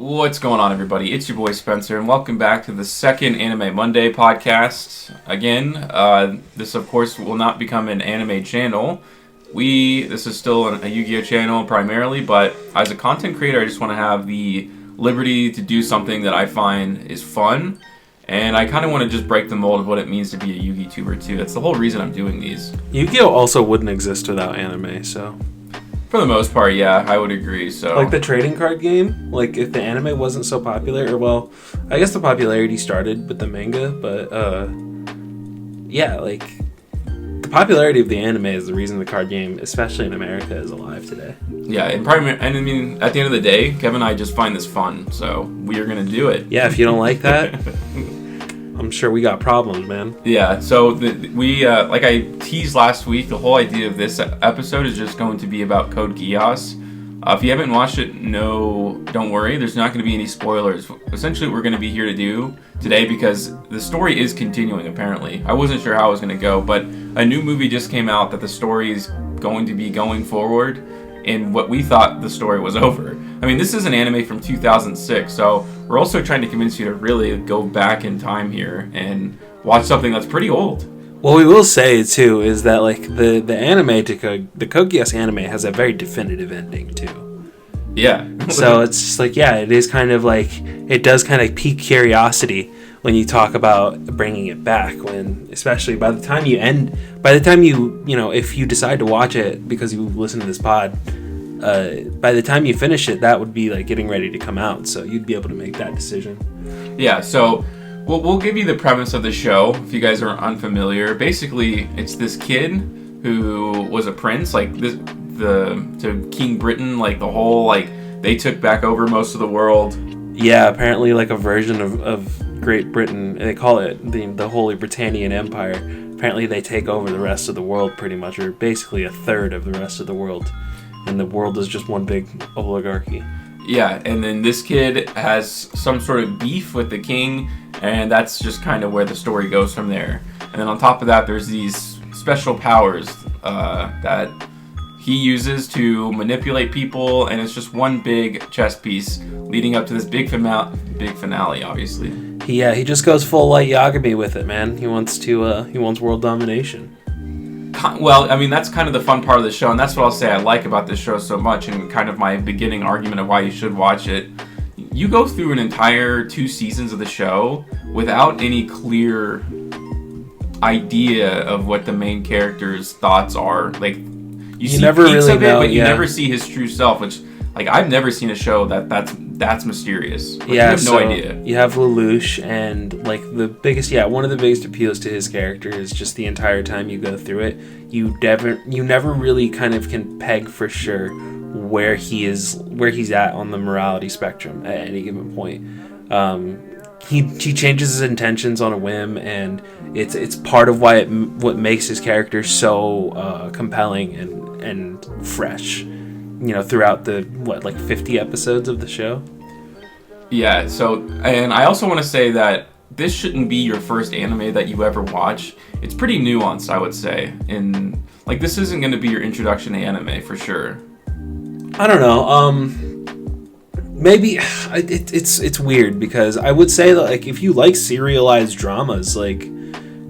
What's going on, everybody? It's your boy Spencer, and welcome back to the second Anime Monday podcast. Again, this of course will not become an anime channel. This is still a Yu-Gi-Oh channel primarily, but as a content creator, I just want to have the liberty to do something that I find is fun, and I kind of want to just break the mold of what it means to be a Yu-Gi tuber too. That's the whole reason I'm doing these. Yu-Gi-Oh also wouldn't exist without anime, so... For the most part, yeah, I would agree, so... Like the trading card game, like if the anime wasn't so popular, or well, I guess the popularity started with the manga, but yeah, like the popularity of the anime is the reason the card game, especially in America, is alive today. Yeah, and I mean, at the end of the day, Kevin and I just find this fun, so we are going to do it. Yeah, if you don't like that... I'm sure we got problems, man. Yeah, so like I teased last week, the whole idea of this episode is just going to be about Code Geass. If you haven't watched it, don't worry. There's not going to be any spoilers. Essentially, what we're going to be here to do today, because the story is continuing, apparently. I wasn't sure how it was going to go, but a new movie just came out that the story is going to be going forward in what we thought the story was over. I mean, this is an anime from 2006, so we're also trying to convince you to really go back in time here and watch something that's pretty old. What we will say, too, is that like the anime to the Code Geass anime has a very definitive ending, too. Yeah. So it's just like, yeah, it is kind of like, it does kind of pique curiosity when you talk about bringing it back, when, especially by the time you, if you decide to watch it because you listen to this pod, by the time you finish it, that would be like getting ready to come out, so you'd be able to make that decision. Yeah, so we'll give you the premise of the show if you guys are unfamiliar. Basically, it's this kid who was a prince, like to King Britain, like the whole, like, they took back over most of the world. Yeah, apparently like a version of Great Britain. They call it the Holy Britannian Empire. Apparently they take over the rest of the world pretty much, or basically a third of the rest of the world. And the world is just one big oligarchy. Yeah, and then this kid has some sort of beef with the king, and that's just kind of where the story goes from there. And then on top of that, there's these special powers that he uses to manipulate people, and it's just one big chess piece leading up to this big finale, obviously. He just goes full Light Yagami with it, man. He wants world domination. Well, I mean, that's kind of the fun part of the show, and that's what I'll say I like about this show so much, and kind of my beginning argument of why you should watch it. You go through an entire 2 seasons of the show without any clear idea of what the main character's thoughts are. Like, you see never peeks really of it, know, but you yeah. never see his true self, which, like, I've never seen a show that's mysterious. Like, Yeah, you have no idea. You have Lelouch, and like one of the biggest appeals to his character is just the entire time you go through it, you never really kind of can peg for sure where he's at on the morality spectrum at any given point. He changes his intentions on a whim, and it's part of what makes his character so compelling and fresh. Throughout the 50 episodes of the show. Yeah, so, and I also want to say that this shouldn't be your first anime that you ever watch. It's pretty nuanced, I would say. And, like, this isn't going to be your introduction to anime, for sure. I don't know, maybe, it's weird, because I would say that, like, if you like serialized dramas, like,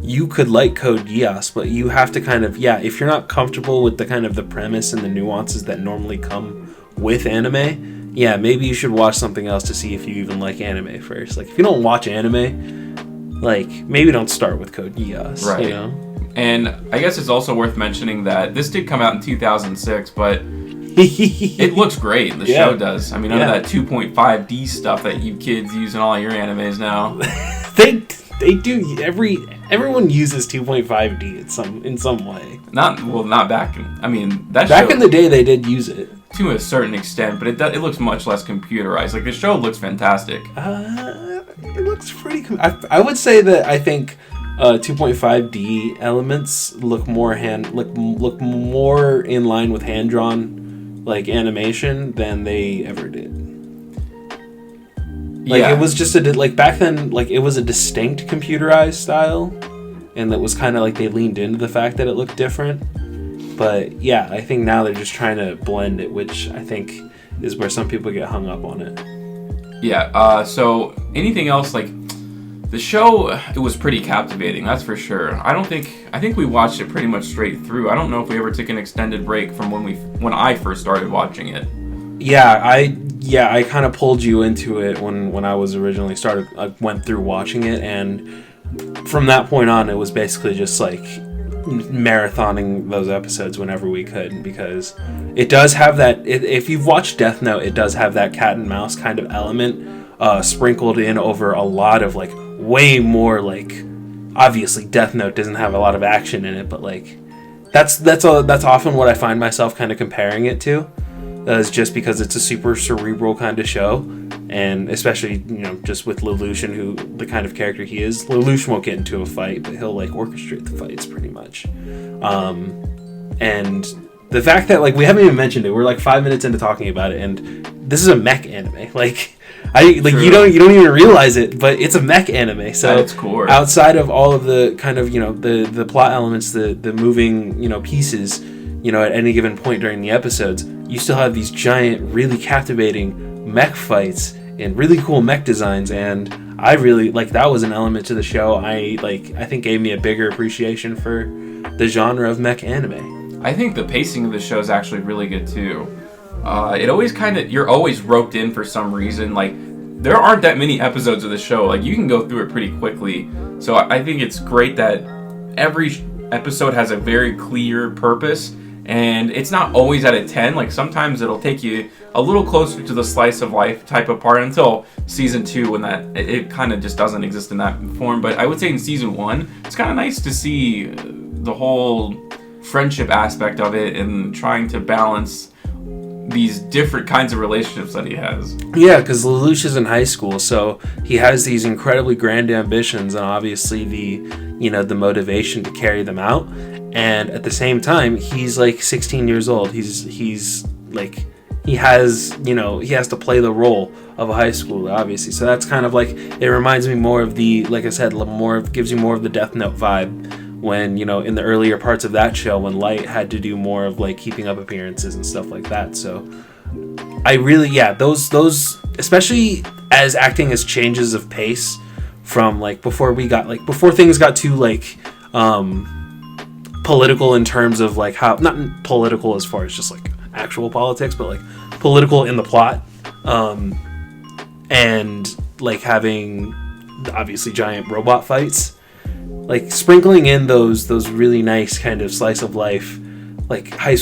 you could like Code Geass, but you have to kind of, if you're not comfortable with the kind of the premise and the nuances that normally come with anime, maybe you should watch something else to see if you even like anime first. Like, if you don't watch anime, like, maybe don't start with Code Geass, right? You know? And I guess it's also worth mentioning that this did come out in 2006, but it looks great. The show does. I mean, none of that 2.5D stuff that you kids use in all your animes now. They do. Everyone uses 2.5D in some way. Not back. I mean, back in the day they did use it to a certain extent, but it looks much less computerized. Like, the show looks fantastic. It looks pretty. I would say that I think 2.5D elements look more in line with hand drawn animation than they ever did. It was just back then, it was a distinct computerized style, and that was kind of they leaned into the fact that it looked different. But yeah, I think now they're just trying to blend it, which I think is where some people get hung up on it. Yeah. So anything else like the show? It was pretty captivating, that's for sure. I think we watched it pretty much straight through. I don't know if we ever took an extended break from when I first started watching it. Yeah, I kind of pulled you into it when I was originally started. I went through watching it, and from that point on, it was basically just like marathoning those episodes whenever we could, because it does have that. If you've watched Death Note, it does have that cat and mouse kind of element sprinkled in over a lot of like way more like. Obviously, Death Note doesn't have a lot of action in it, but like that's often what I find myself kind of comparing it to. Is just because it's a super cerebral kind of show, and especially, just with Lelouch and who the kind of character he is. Lelouch won't get into a fight, but he'll like orchestrate the fights pretty much. And the fact that like we haven't even mentioned it, we're like 5 minutes into talking about it, and this is a mech anime. Like you don't even realize it, but it's a mech anime. So at its core, outside of all of the kind of the plot elements, the moving pieces. At any given point during the episodes, you still have these giant, really captivating mech fights and really cool mech designs, and I really that was an element to the show. I think gave me a bigger appreciation for the genre of mech anime. I think the pacing of the show is actually really good too. It always you're always roped in for some reason. Like there aren't that many episodes of the show. Like you can go through it pretty quickly. So I think it's great that every episode has a very clear purpose. And it's not always at a 10. Like sometimes it'll take you a little closer to the slice of life type of part until season 2, when it kind of just doesn't exist in that form. But I would say in season 1, it's kind of nice to see the whole friendship aspect of it and trying to balance these different kinds of relationships that he has. Yeah, because Lelouch is in high school, so he has these incredibly grand ambitions and obviously the motivation to carry them out. And at the same time, he's like 16 years old. He's like he has to play the role of a high schooler, obviously. So that's kind of like, it reminds me more of like I said, gives you more of the Death Note vibe when, in the earlier parts of that show when Light had to do more of like keeping up appearances and stuff like that. So I really, those especially as acting as changes of pace from like before things got too like political in terms of like how, not political as far as just like actual politics, but like political in the plot, and like having obviously giant robot fights, like sprinkling in those really nice kind of slice of life like high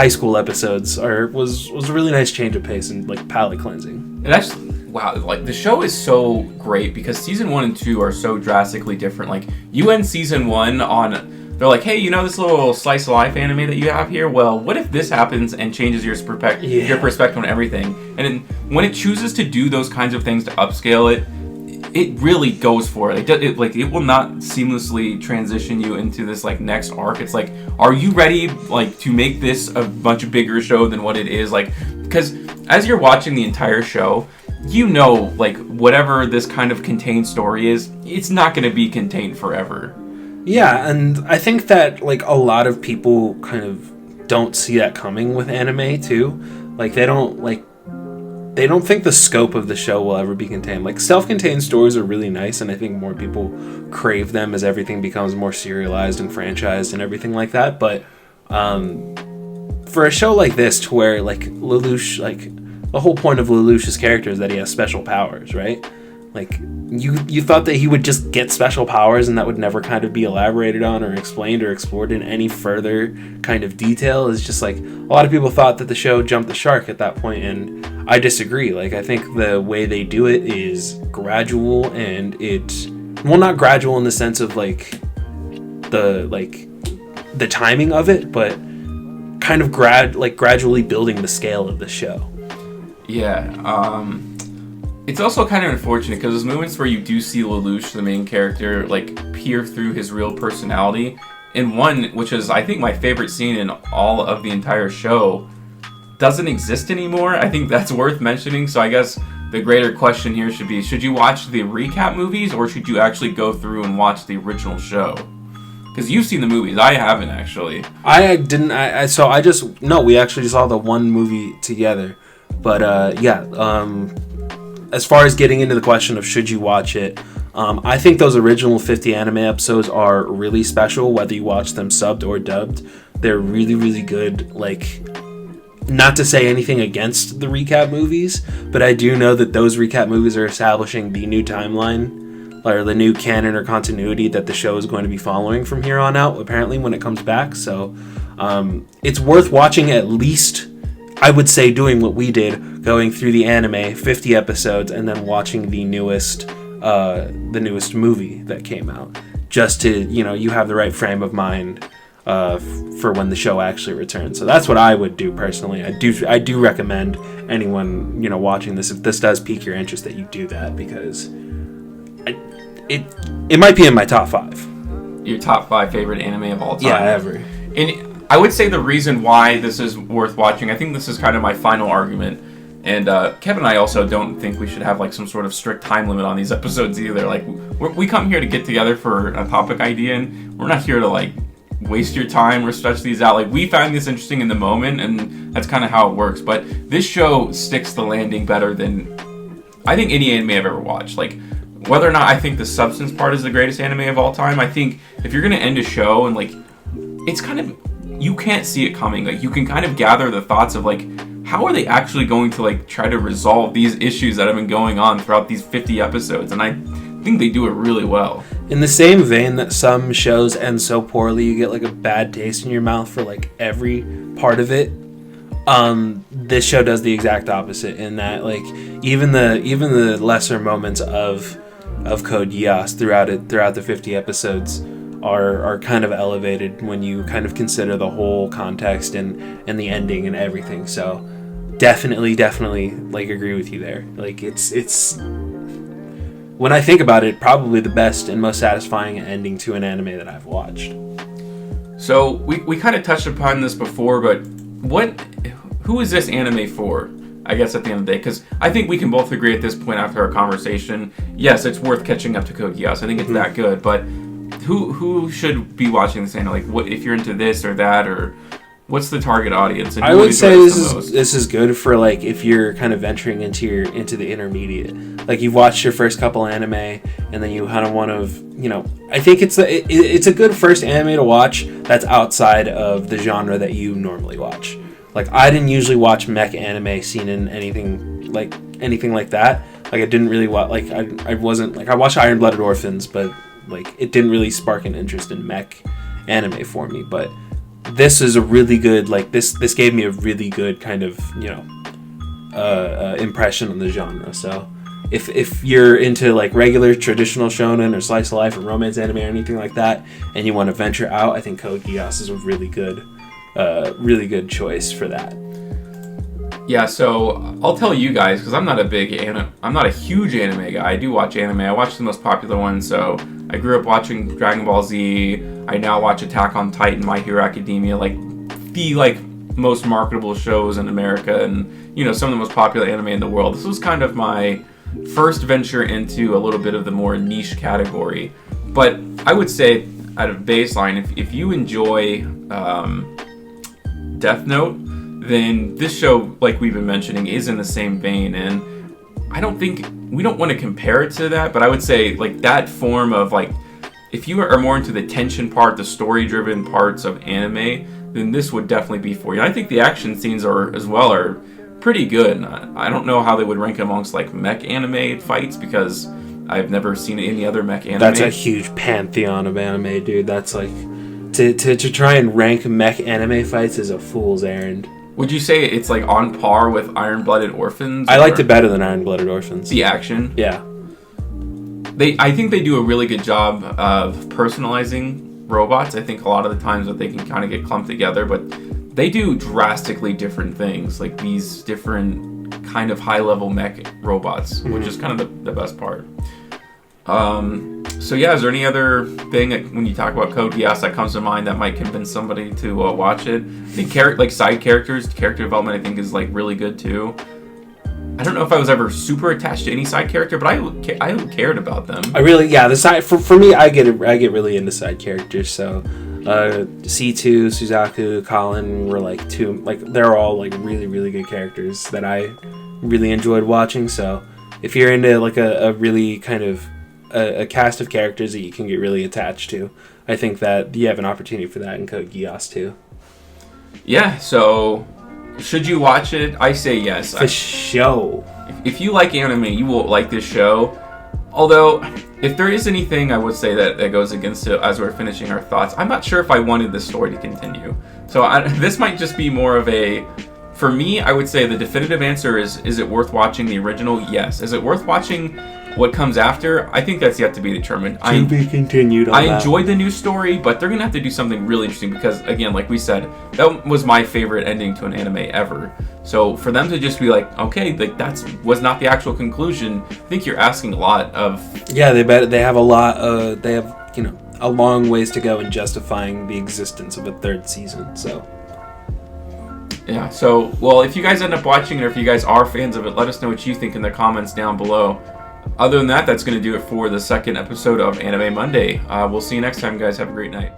school episodes was a really nice change of pace and like palate cleansing. And actually, wow, like the show is so great because season 1 and 2 are so drastically different. Like you end season 1 on, they're like, hey, this little slice of life anime that you have here? Well, what if this happens and changes your perspective on everything? And when it chooses to do those kinds of things to upscale it really goes for it. It will not seamlessly transition you into this like next arc. It's like, are you ready like to make this a much bigger show than what it is? Like, because as you're watching the entire show, like whatever this kind of contained story is, it's not going to be contained forever. Yeah, and I think that like a lot of people kind of don't see that coming with anime too. Like they don't think the scope of the show will ever be contained. Like self-contained stories are really nice, and I think more people crave them as everything becomes more serialized and franchised and everything like that. But for a show like this, to where like Lelouch, like the whole point of Lelouch's character is that he has special powers, right? Like you thought that he would just get special powers and that would never kind of be elaborated on or explained or explored in any further kind of detail. It's just like a lot of people thought that the show jumped the shark at that point, and I disagree. Like I think the way they do it is gradual, and not gradual in the sense of like the timing of it, but kind of gradually building the scale of the show. Yeah, it's also kind of unfortunate because there's moments where you do see Lelouch, the main character, like peer through his real personality. In one, which is I think my favorite scene in all of the entire show, doesn't exist anymore. I think that's worth mentioning. So I guess the greater question here should be, should you watch the recap movies or should you actually go through and watch the original show? Because you've seen the movies. I haven't actually. I didn't. We actually saw the one movie together. But as far as getting into the question of should you watch it, I think those original 50 anime episodes are really special, whether you watch them subbed or dubbed. They're really, really good. Like, not to say anything against the recap movies, but I do know that those recap movies are establishing the new timeline, or the new canon or continuity that the show is going to be following from here on out, apparently, when it comes back. So it's worth watching, at least, I would say, doing what we did, going through the anime, 50 episodes, and then watching the newest movie that came out, just to, you have the right frame of mind for when the show actually returns. So that's what I would do personally. I do recommend anyone watching this, if this does pique your interest, that you do that, because it might be in my top 5. Your top 5 favorite anime of all time? Yeah, ever. And I would say the reason why this is worth watching, I think this is kind of my final argument, and Kevin and I also don't think we should have like some sort of strict time limit on these episodes either. Like, we come here to get together for a topic idea, and we're not here to like waste your time or stretch these out. Like, we found this interesting in the moment, and that's kind of how it works. But this show sticks the landing better than I think any anime I've ever watched. Like, whether or not I think the substance part is the greatest anime of all time, I think if you're gonna end a show and like, it's kind of, you can't see it coming. Like, you can kind of gather the thoughts of like, how are they actually going to like try to resolve these issues that have been going on throughout these 50 episodes, and I think they do it really well. In the same vein that some shows end so poorly you get like a bad taste in your mouth for like every part of it, this show does the exact opposite, in that like even the lesser moments of Code Geass throughout the 50 episodes are kind of elevated when you kind of consider the whole context and the ending and everything. So definitely like agree with you there. Like, it's when I think about it, probably the best and most satisfying ending to an anime that I've watched. So we kind of touched upon this before, but who is this anime for? I guess at the end of the day, because I think we can both agree at this point after our conversation, yes, it's worth catching up to Code Geass. I think it's that good, but who should be watching this anime? Like, what if you're into this or that, or what's the target audience? And I would say this is good for like if you're kind of venturing into the intermediate. Like, you've watched your first couple anime, and then you kind of want to, I think it's a good first anime to watch that's outside of the genre that you normally watch. Like, I didn't usually watch mech anime seen in anything like that. Like, I didn't really watch, like, I wasn't, like, I watched Iron Blooded Orphans, but, like, it didn't really spark an interest in mech anime for me. But this is a really good, like, this gave me a really good kind of, impression on the genre. So if you're into, like, regular traditional shonen or slice of life or romance anime or anything like that, and you want to venture out, I think Code Geass is a really good choice for that. Yeah, so I'll tell you guys, because I'm not a huge anime guy. I do watch anime. I watch the most popular ones. So I grew up watching Dragon Ball Z. I now watch Attack on Titan, My Hero Academia, like the most marketable shows in America, and some of the most popular anime in the world. This was kind of my first venture into a little bit of the more niche category. But I would say, at a baseline, if you enjoy Death Note, then this show, like we've been mentioning, is in the same vein. And I don't think we don't want to compare it to that, but I would say like that form of like, if you are more into the tension part, the story-driven parts of anime, then this would definitely be for you. And I think the action scenes are pretty good. I don't know how they would rank amongst like mech anime fights, because I've never seen any other mech anime. That's a huge pantheon of anime, dude. That's like to try and rank mech anime fights is a fool's errand. Would you say it's like on par with Iron Blooded Orphans? I liked it better than Iron Blooded Orphans. The action? Yeah. I think they do a really good job of personalizing robots. I think a lot of the times that they can kind of get clumped together, but they do drastically different things, like these different kind of high-level mech robots, which is kind of the best part. So yeah, is there any other thing when you talk about Code Geass that comes to mind that might convince somebody to watch it? The side characters, character development, I think is like really good too. I don't know if I was ever super attached to any side character, but I cared about them. The side for me, I get really into side characters. So C2, Suzaku, Colin were like they're all like really, really good characters that I really enjoyed watching. So if you're into like a really kind of a cast of characters that you can get really attached to, I think that you have an opportunity for that in Code Geass too. Yeah, so should you watch it? I say yes. For sure. If you like anime, you will like this show. Although, if there is anything I would say that goes against it as we're finishing our thoughts, I'm not sure if I wanted this story to continue. So this might just be more of a... For me, I would say the definitive answer is it worth watching the original? Yes. Is it worth watching what comes after? I think that's yet to be determined. To be continued on I that. enjoyed the new story, but they're going to have to do something really interesting because, again, like we said, that was my favorite ending to an anime ever. So for them to just be like, okay, like was not the actual conclusion, I think you're asking a lot of... Yeah, they have a lot, they have, a long ways to go in justifying the existence of a third season, so... Yeah, so, well, if you guys end up watching it or if you guys are fans of it, let us know what you think in the comments down below. Other than that, that's going to do it for the second episode of Anime Monday. We'll see you next time, guys. Have a great night.